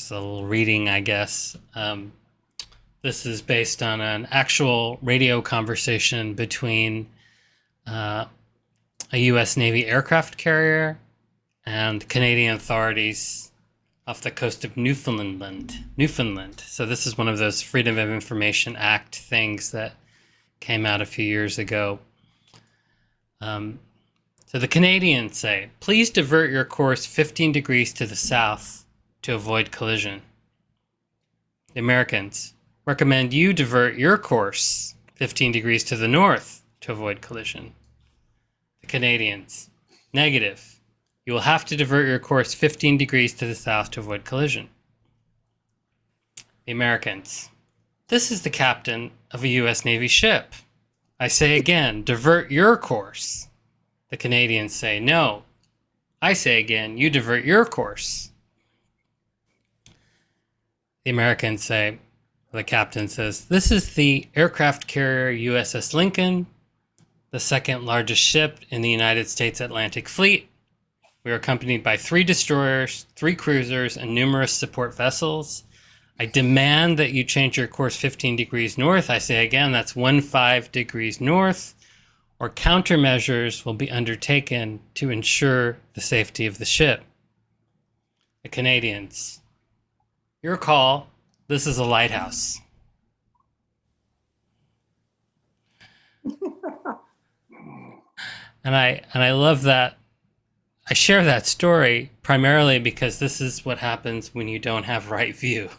It's a little reading, I guess. This is based on an actual radio conversation between a U.S. Navy aircraft carrier and Canadian authorities off the coast of Newfoundland. So this is one of those Freedom of Information Act things that came out a few years ago. So the Canadians say, please divert your course 15 degrees to the south to avoid collision. The Americans recommend you divert your course 15 degrees to the north to avoid collision. The Canadians, negative. You will have to divert your course 15 degrees to the south to avoid collision. The Americans, this is the captain of a U.S. Navy ship. I say again, divert your course. The Canadians say, no. I say again, you divert your course. The Americans say, the captain says, this is the aircraft carrier USS Lincoln, the second largest ship in the United States Atlantic Fleet. We are accompanied by 3 destroyers, 3 cruisers, and numerous support vessels. I demand that you change your course 15 degrees north. I say again, that's 15 degrees north, or countermeasures will be undertaken to ensure the safety of the ship. The Canadians, your call. This is a lighthouse. And I love that. I share that story primarily because this is what happens when you don't have right view.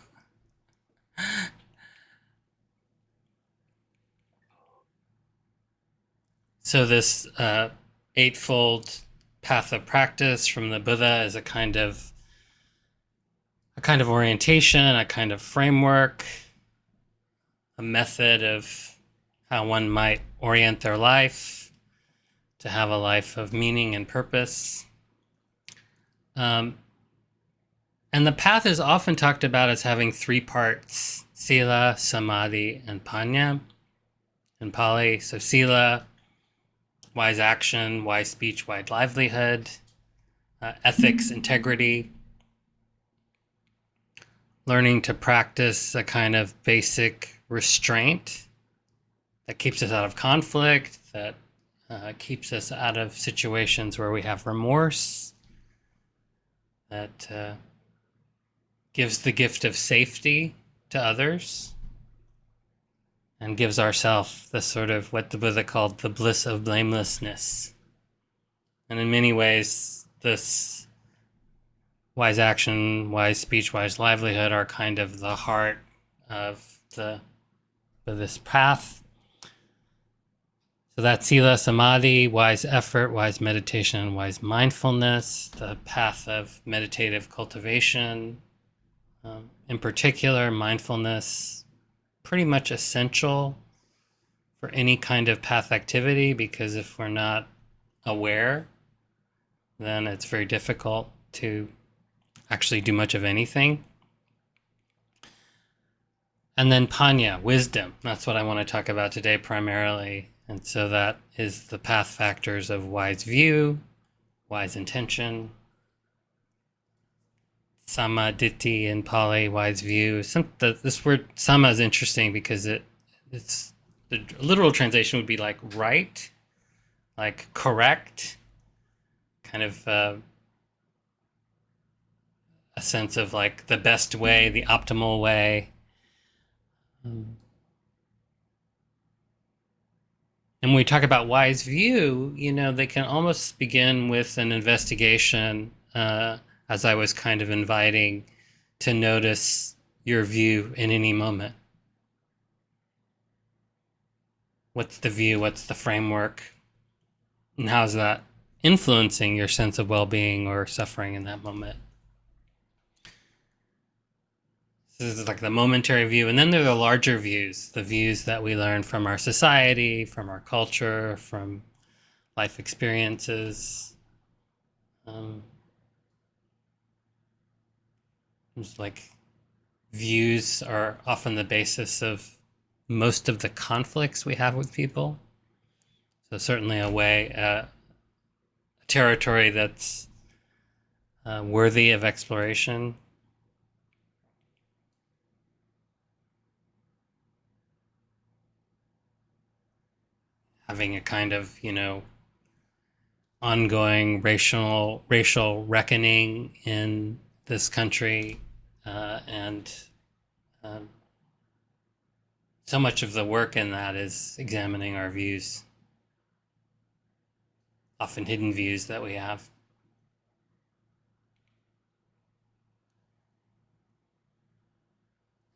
So this eightfold path of practice from the Buddha is a kind of orientation, a kind of framework, a method of how one might orient their life to have a life of meaning and purpose. And the path is often talked about as having 3 parts: sila, samadhi, and panya in Pali. So sila, wise action, wise speech, wise livelihood, ethics, integrity, learning to practice a kind of basic restraint that keeps us out of conflict, that keeps us out of situations where we have remorse, that gives the gift of safety to others, and gives ourselves the sort of what the Buddha called the bliss of blamelessness. And in many ways, this wise action, wise speech, wise livelihood are kind of the heart of this path. So that's sila, samadhi, wise effort, wise meditation, wise mindfulness, the path of meditative cultivation. In particular, mindfulness, pretty much essential for any kind of path activity, because if we're not aware, then it's very difficult to actually do much of anything. And then panya, wisdom. That's what I want to talk about today primarily. And so that is the path factors of wise view, wise intention, sama ditti in Pali, wise view. This word sama is interesting because it's the literal translation would be like right, like correct, kind of a sense of like the best way, the optimal way. And when we talk about wise view, they can almost begin with an investigation, as I was kind of inviting, to notice your view in any moment. What's the view? What's the framework? And how's that influencing your sense of well-being or suffering in that moment? This is like the momentary view. And then there are the larger views, the views that we learn from our society, from our culture, from life experiences. It's like views are often the basis of most of the conflicts we have with people. So certainly a territory that's worthy of exploration. having a kind of, ongoing racial reckoning in this country, and um, so much of the work in that is examining our views, often hidden views that we have.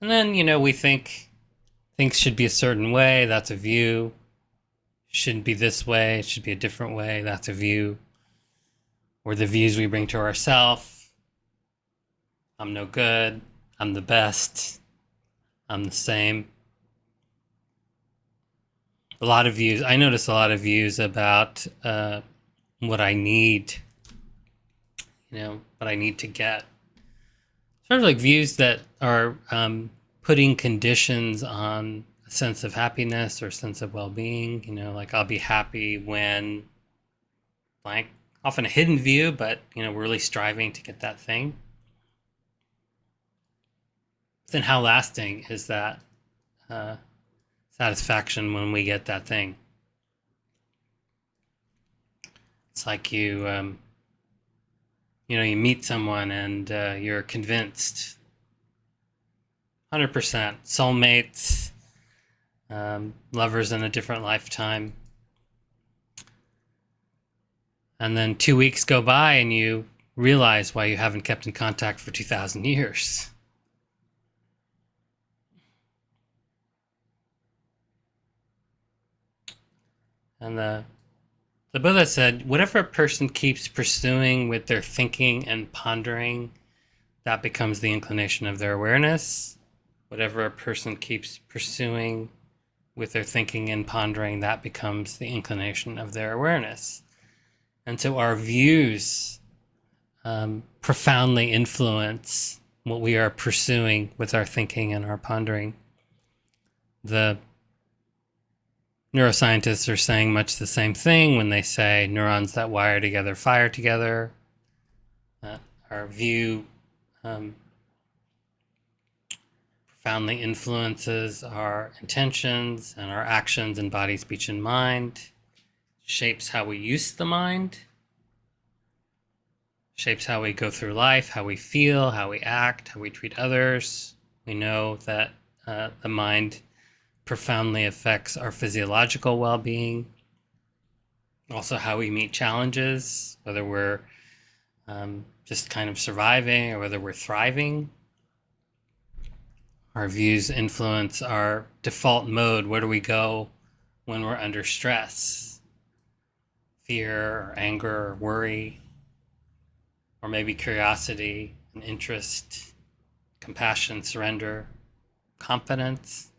And then, we think things should be a certain way. That's a view. Shouldn't be this way. It should be a different way. That's a view. Or the views we bring to ourselves. I'm no good. I'm the best. I'm the same. A lot of views. I notice a lot of views about what I need, what I need to get. Sort of like views that are putting conditions on a sense of happiness or sense of well-being. Like I'll be happy when blank. Often a hidden view, but we're really striving to get that thing. Then how lasting is that satisfaction when we get that thing? It's like you meet someone and you're convinced, 100%, soulmates, lovers in a different lifetime. And then 2 weeks go by and you realize why you haven't kept in contact for 2,000 years. And the Buddha said, whatever a person keeps pursuing with their thinking and pondering, that becomes the inclination of their awareness. Whatever a person keeps pursuing with their thinking and pondering, that becomes the inclination of their awareness. And so our views profoundly influence what we are pursuing with our thinking and our pondering. The neuroscientists are saying much the same thing when they say neurons that wire together fire together. Our view profoundly influences our intentions and our actions in body, speech, and mind, shapes how we use the mind, shapes how we go through life, how we feel, how we act, how we treat others. We know that the mind profoundly affects our physiological well-being, also how we meet challenges, whether we're just kind of surviving or whether we're thriving. Our views influence our default mode. Where do we go when we're under stress? Fear or anger or worry, or maybe curiosity and interest, compassion, surrender, confidence.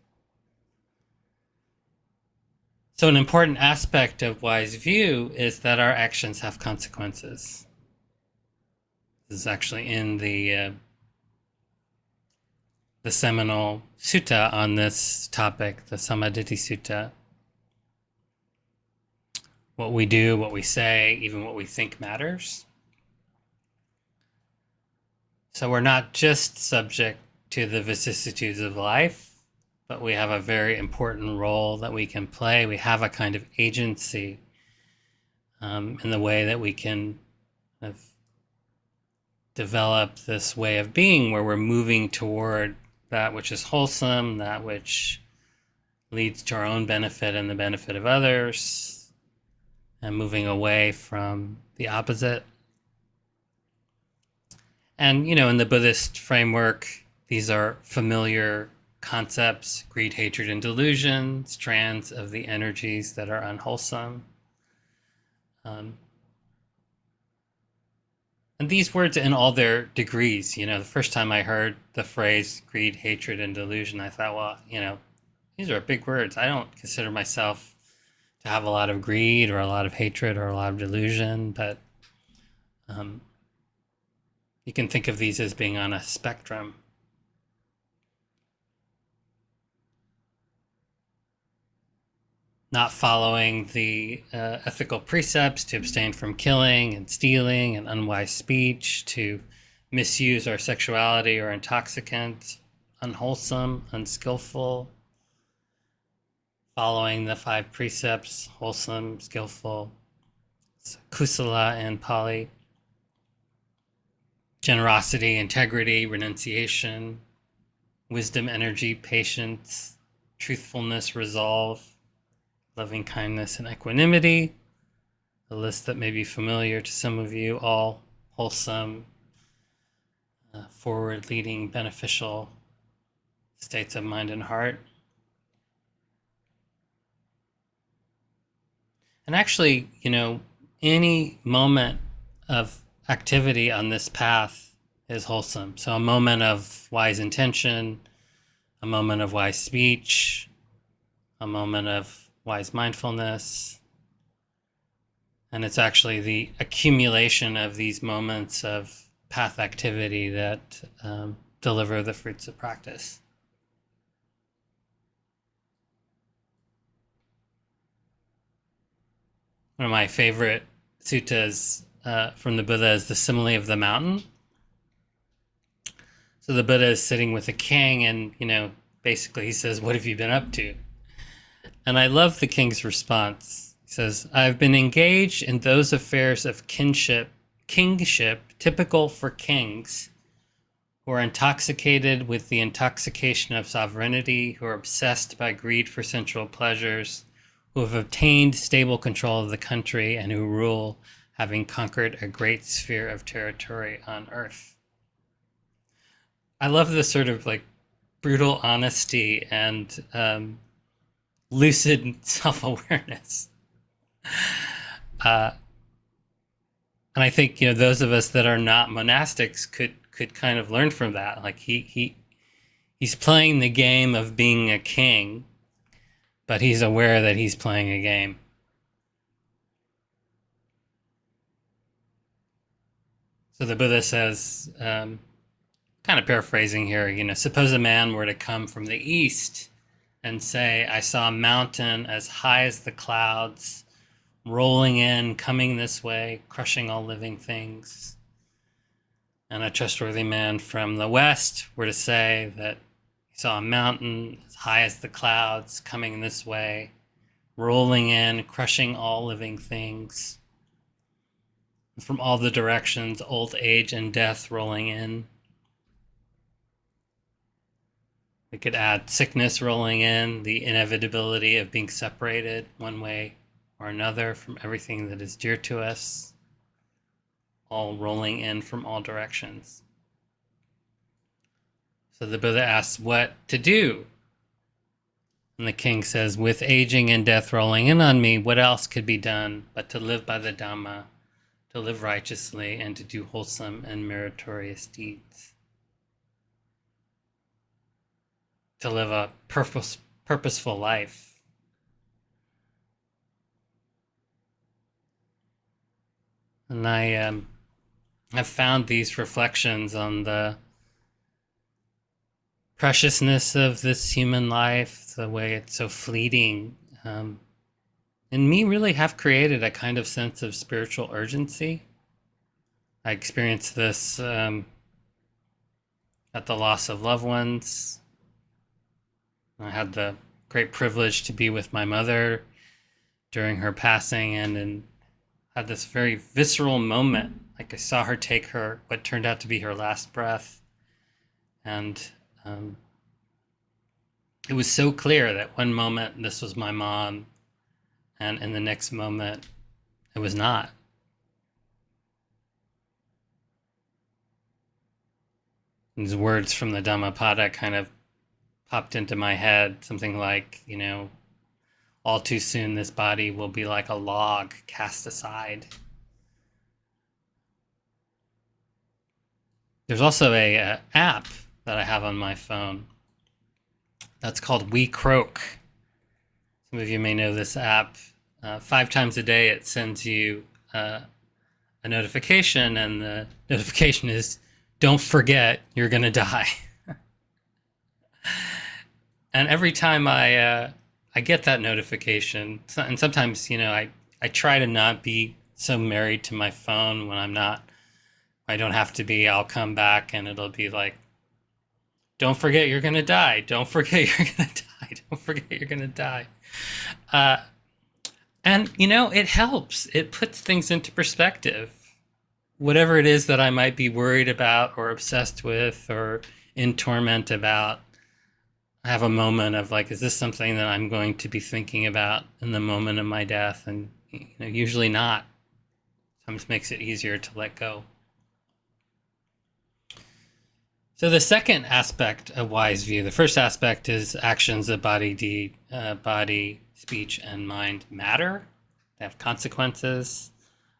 So an important aspect of wise view is that our actions have consequences. This is actually in the seminal sutta on this topic, the Sammaditthi Sutta. What we do, what we say, even what we think matters. So we're not just subject to the vicissitudes of life, but we have a very important role that we can play. We have a kind of agency in the way that we can kind of develop this way of being where we're moving toward that which is wholesome, that which leads to our own benefit and the benefit of others, and moving away from the opposite. And, in the Buddhist framework, these are familiar concepts: greed, hatred, and delusion, strands of the energies that are unwholesome. And these words in all their degrees, the first time I heard the phrase greed, hatred, and delusion, I thought, well, these are big words. I don't consider myself to have a lot of greed or a lot of hatred or a lot of delusion, but you can think of these as being on a spectrum. Not following the ethical precepts to abstain from killing and stealing and unwise speech, to misuse our sexuality or intoxicants, unwholesome, unskillful. following the 5 precepts, wholesome, skillful, kusala and Pali, generosity, integrity, renunciation, wisdom, energy, patience, truthfulness, resolve, loving kindness, and equanimity. A list that may be familiar to some of you, all wholesome, forward-leading, beneficial states of mind and heart. And actually, any moment of activity on this path is wholesome. So a moment of wise intention, a moment of wise speech, a moment of wise mindfulness. And it's actually the accumulation of these moments of path activity that deliver the fruits of practice. One of my favorite suttas from the Buddha is the Simile of the mountain. So the Buddha is sitting with a king and, basically he says, "What have you been up to?" And I love the king's response. He says, "I've been engaged in those affairs of kingship typical for kings, who are intoxicated with the intoxication of sovereignty, who are obsessed by greed for sensual pleasures, who have obtained stable control of the country, and who rule, having conquered a great sphere of territory on earth." I love this sort of brutal honesty and lucid self-awareness. And I think, those of us that are not monastics could kind of learn from that. He's playing the game of being a king, but he's aware that he's playing a game. So the Buddha says, kind of paraphrasing here, suppose a man were to come from the east and say, "I saw a mountain as high as the clouds, rolling in, coming this way, crushing all living things." And a trustworthy man from the west were to say that he saw a mountain as high as the clouds, coming this way, rolling in, crushing all living things. From all the directions, old age and death rolling in. We could add sickness rolling in, the inevitability of being separated one way or another from everything that is dear to us, all rolling in from all directions. So the Buddha asks what to do. And the king says, "With aging and death rolling in on me, what else could be done but to live by the Dhamma, to live righteously, and to do wholesome and meritorious deeds? To live a purposeful life." And I have found these reflections on the preciousness of this human life, the way it's so fleeting, in me really have created a kind of sense of spiritual urgency. I experienced this at the loss of loved ones. I had the great privilege to be with my mother during her passing, and had this very visceral moment. I saw her take what turned out to be her last breath. And it was so clear that one moment this was my mom, and in the next moment it was not. These words from the Dhammapada kind of popped into my head, something like, all too soon this body will be like a log cast aside. There's also a app that I have on my phone that's called We Croak. Some of you may know this app. 5 times a day it sends you a notification, and the notification is, "Don't forget, you're going to die." And every time I get that notification, and sometimes, I try to not be so married to my phone when I don't have to be. I'll come back and it'll be like, "Don't forget you're going to die. Don't forget you're going to die." Don't forget you're going to die. Uh, and, you know, it helps. It puts things into perspective. Whatever it is that I might be worried about or obsessed with or in torment about, I have a moment of like, is this something that I'm going to be thinking about in the moment of my death? And, you know, usually not. Sometimes makes it easier to let go. So the second aspect of wise view, the first aspect is actions of body, body, speech, and mind matter. They have consequences.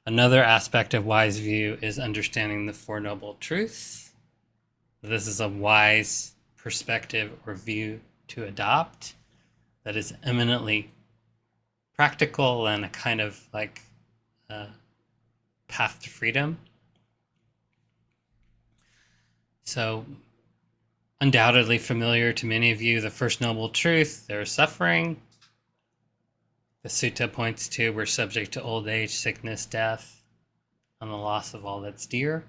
Another aspect of wise view is understanding the Four Noble Truths. This is a wise perspective or view to adopt that is eminently practical and a kind of like path to freedom. So undoubtedly familiar to many of you, the first noble truth, there is suffering. The sutta points to we're subject to old age, sickness, death, and the loss of all that's dear.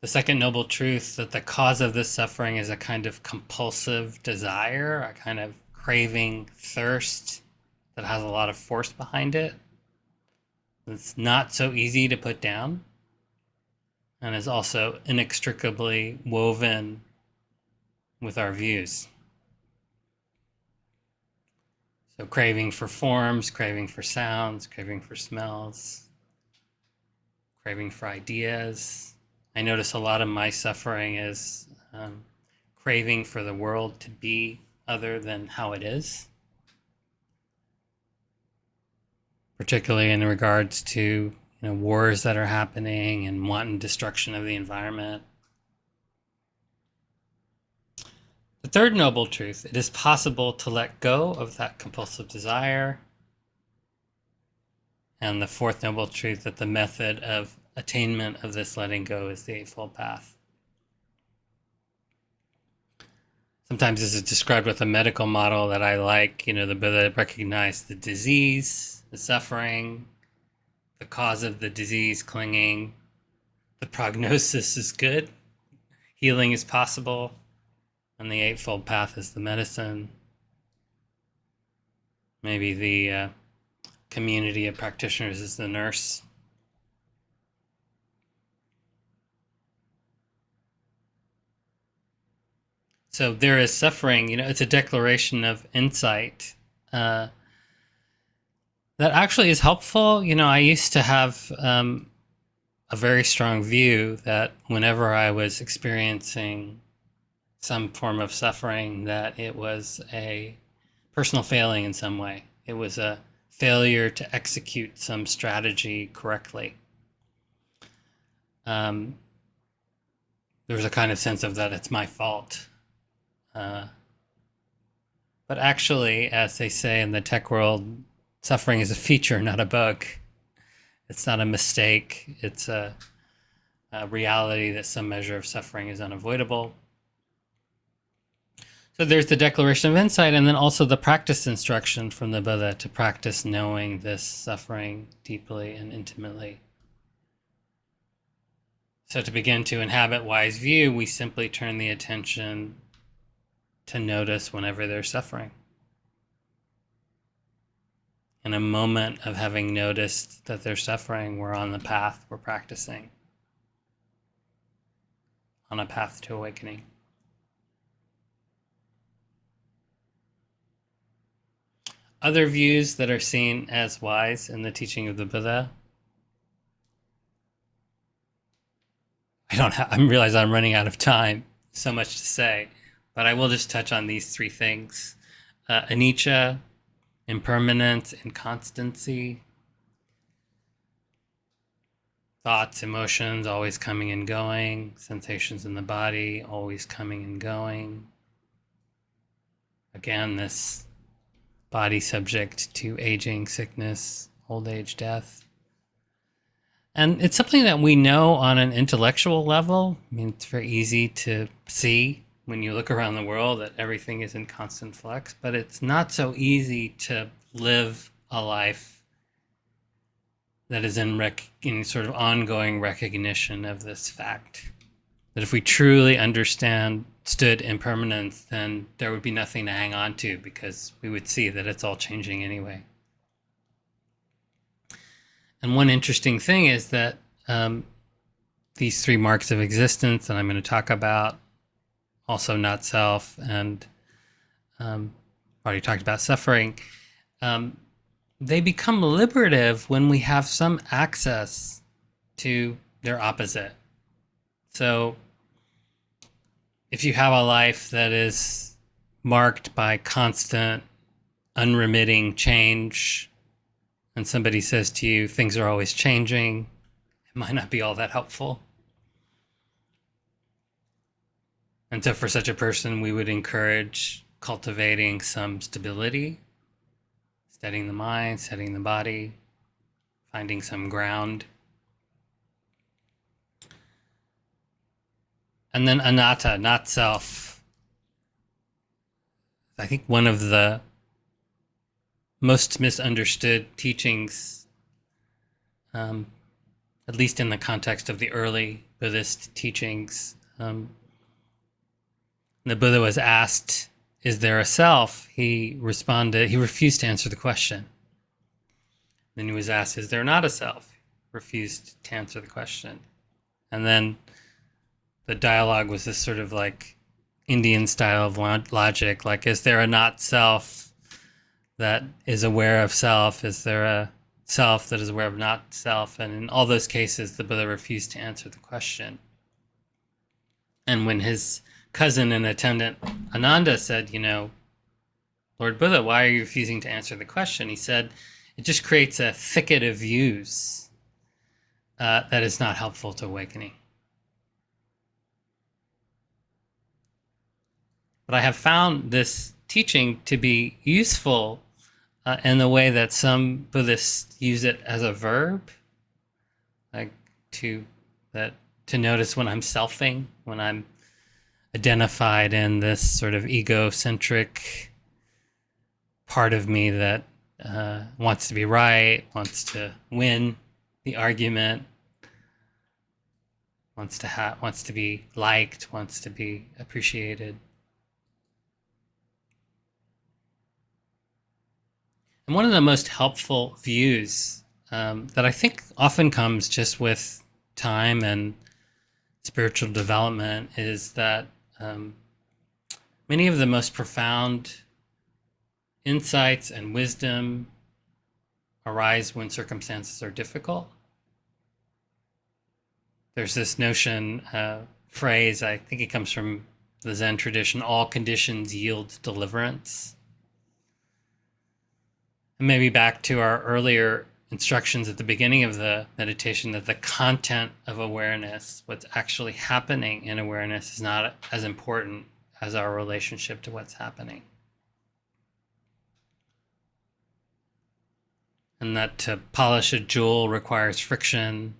The second noble truth, that the cause of this suffering is a kind of compulsive desire, a kind of craving, thirst that has a lot of force behind it. It's not so easy to put down and is also inextricably woven with our views. So craving for forms, craving for sounds, craving for smells, craving for ideas. I notice a lot of my suffering is craving for the world to be other than how it is, particularly in regards to wars that are happening and wanton destruction of the environment. The third noble truth, it is possible to let go of that compulsive desire. And the fourth noble truth, that the method of attainment of this letting go is the Eightfold Path. Sometimes this is described with a medical model that I like. The Buddha recognized the disease, the suffering, the cause of the disease, clinging. The prognosis is good. Healing is possible. And the Eightfold Path is the medicine. Maybe the community of practitioners is the nurse. So there is suffering, it's a declaration of insight that actually is helpful. I used to have a very strong view that whenever I was experiencing some form of suffering, that it was a personal failing in some way. It was a failure to execute some strategy correctly. There was a kind of sense of that it's my fault. But actually, as they say in the tech world, suffering is a feature, not a bug. It's not a mistake. It's a reality that some measure of suffering is unavoidable. So there's the declaration of insight, and then also the practice instruction from the Buddha to practice knowing this suffering deeply and intimately. So to begin to inhabit wise view, we simply turn the attention to notice whenever there's suffering. In a moment of having noticed that there's suffering, we're on the path, we're practicing, on a path to awakening. Other views that are seen as wise in the teaching of the Buddha. I realize I'm running out of time, so much to say, but I will just touch on these three things. Anicca, impermanence, inconstancy. Thoughts, emotions, always coming and going. Sensations in the body, always coming and going. Again, this body subject to aging, sickness, old age, death. And it's something that we know on an intellectual level. It's very easy to see when you look around the world that everything is in constant flux, but it's not so easy to live a life that is in sort of ongoing recognition of this fact. That if we truly understood impermanence, then there would be nothing to hang on to, because we would see that it's all changing anyway. And one interesting thing is that these three marks of existence that I'm going to talk about, also not self, and already talked about suffering, they become liberative when we have some access to their opposite. So if you have a life that is marked by constant, unremitting change, and somebody says to you, things are always changing, it might not be all that helpful. And so for such a person, we would encourage cultivating some stability, steadying the mind, steadying the body, finding some ground. And then anatta, not self. I think one of the most misunderstood teachings, at least in the context of the early Buddhist teachings, the Buddha was asked, is there a self? He responded, he refused to answer the question. Then he was asked, is there not a self? Refused to answer the question. And then the dialogue was this sort of like Indian style of logic, like, is there a not self that is aware of self? Is there a self that is aware of not self? And in all those cases, the Buddha refused to answer the question. And when his cousin and attendant Ananda said, Lord Buddha, why are you refusing to answer the question? He said, it just creates a thicket of views that is not helpful to awakening. But I have found this teaching to be useful in the way that some Buddhists use it as a verb, like to notice when I'm selfing, when I'm identified in this sort of egocentric part of me that wants to be right, wants to win the argument, wants to be liked, wants to be appreciated. And one of the most helpful views that I think often comes just with time and spiritual development is that many of the most profound insights and wisdom arise when circumstances are difficult. There's this notion, phrase, I think it comes from the Zen tradition, all conditions yield deliverance. And maybe back to our earlier instructions at the beginning of the meditation, that the content of awareness, what's actually happening in awareness, is not as important as our relationship to what's happening. And that to polish a jewel requires friction.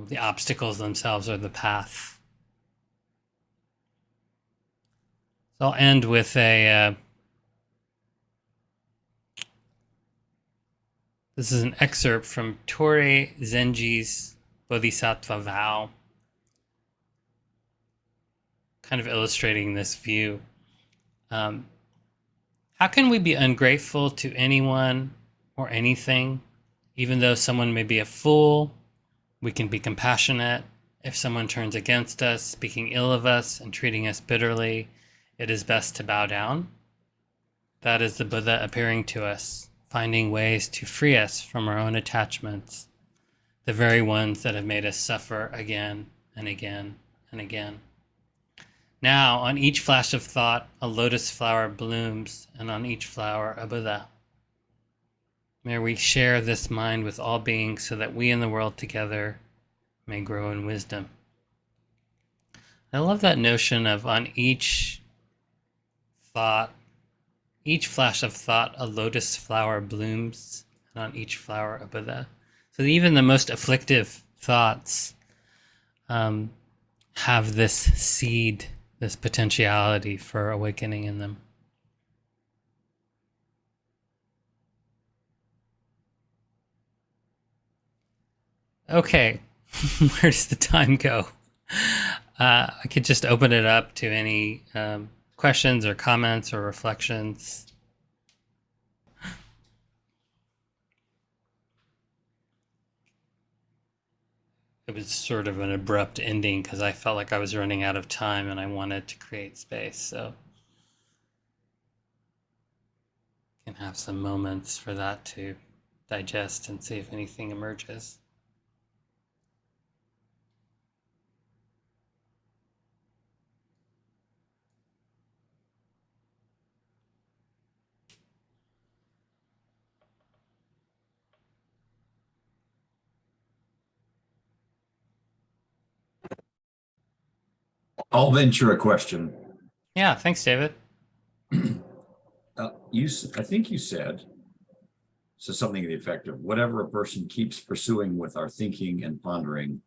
The obstacles themselves are the path. So I'll end with this is an excerpt from Torei Zenji's Bodhisattva Vow, kind of illustrating this view. How can we be ungrateful to anyone or anything? Even though someone may be a fool, we can be compassionate. If someone turns against us, speaking ill of us and treating us bitterly, it is best to bow down. That is the Buddha appearing to us, finding ways to free us from our own attachments, the very ones that have made us suffer again and again and again. Now, on each flash of thought, a lotus flower blooms, and on each flower, a Buddha. May we share this mind with all beings so that we in the world together may grow in wisdom. I love that notion of on each thought, each flash of thought, a lotus flower blooms, and on each flower, a Buddha. So even the most afflictive thoughts have this seed, this potentiality for awakening in them. Okay, Where does the time go? I could just open it up to any questions or comments or reflections. It was sort of an abrupt ending because I felt like I was running out of time and I wanted to create space. So can have some moments for that to digest and see if anything emerges. I'll venture a question. Yeah, thanks, David. I think you said, so something to the effect of whatever a person keeps pursuing with our thinking and pondering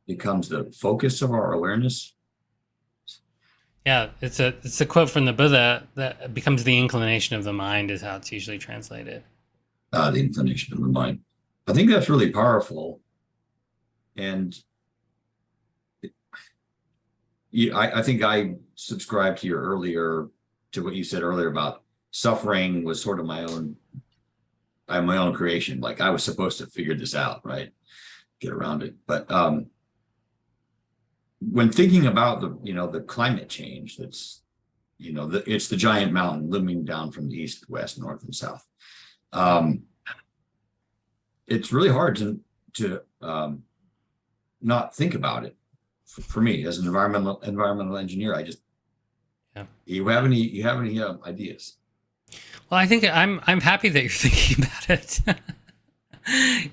becomes the focus of our awareness. Yeah, it's a quote from the Buddha that becomes the inclination of the mind is how it's usually translated. The inclination of the mind. I think that's really powerful. And I think I subscribed to your earlier, to what you said earlier about suffering was sort of my own creation. Like I was supposed to figure this out, right? Get around it. But when thinking about the climate change that's, it's the giant mountain looming down from the east, west, north, and south. It's really hard to not think about it. For me, as an environmental engineer, I just Yeah. you have any ideas? Well, I think I'm happy that you're thinking about it.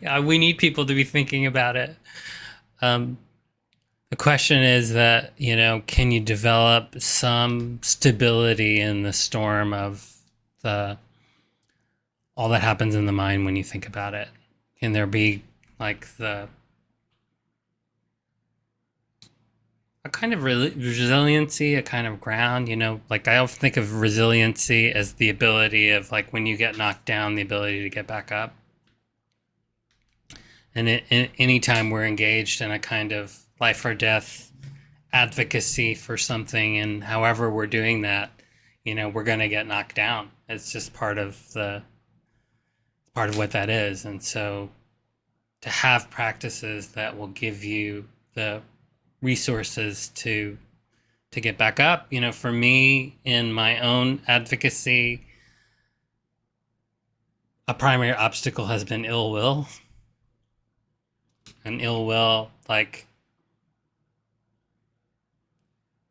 Yeah, we need people to be thinking about it. The question is that, can you develop some stability in the storm of the all that happens in the mind when you think about it? Can there be like a kind of resiliency, a kind of ground, like I often think of resiliency as the ability of like when you get knocked down, the ability to get back up. And anytime we're engaged in a kind of life or death advocacy for something, and however we're doing that, we're going to get knocked down. It's just part of what that is. And so to have practices that will give you the resources to get back up, for me in my own advocacy, a primary obstacle has been ill will. And ill will, like,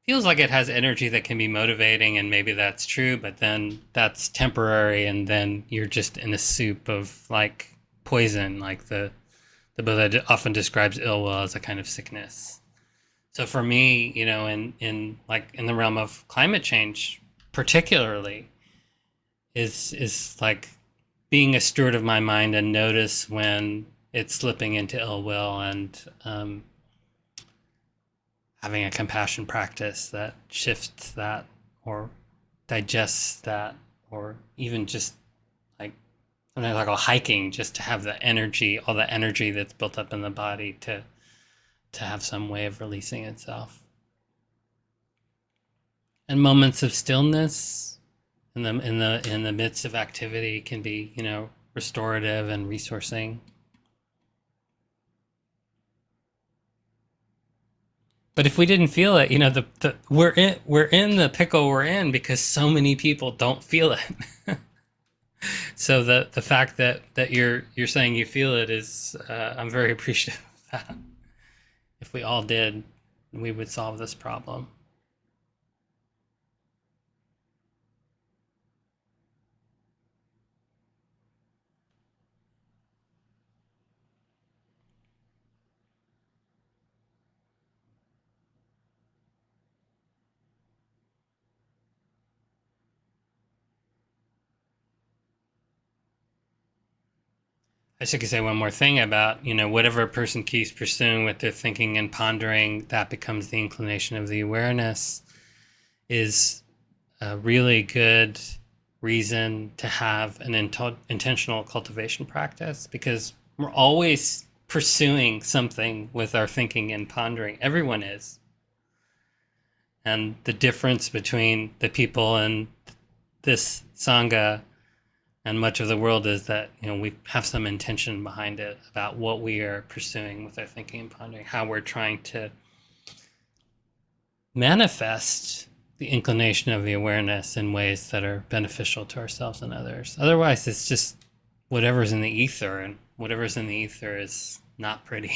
feels like it has energy that can be motivating, and maybe that's true, but then that's temporary, and then you're just in a soup of like poison. Like the Buddha often describes ill will as a kind of sickness. So for me, in the realm of climate change, particularly, is like being a steward of my mind and notice when it's slipping into ill will, and having a compassion practice that shifts that or digests that, or even just like sometimes I go hiking just to have the energy, all the energy that's built up in the body to have some way of releasing itself. And moments of stillness in the midst of activity can be, restorative and resourcing. But if we didn't feel it, we're in the pickle we're in because so many people don't feel it. So the fact that you're saying you feel it is, I'm very appreciative of that. If we all did, we would solve this problem. I should say one more thing about, whatever a person keeps pursuing with their thinking and pondering, that becomes the inclination of the awareness, is a really good reason to have an intentional cultivation practice, because we're always pursuing something with our thinking and pondering. Everyone is. And the difference between the people in this Sangha and much of the world is that, we have some intention behind it about what we are pursuing with our thinking and pondering, how we're trying to manifest the inclination of the awareness in ways that are beneficial to ourselves and others. Otherwise, it's just whatever's in the ether, and whatever's in the ether is not pretty.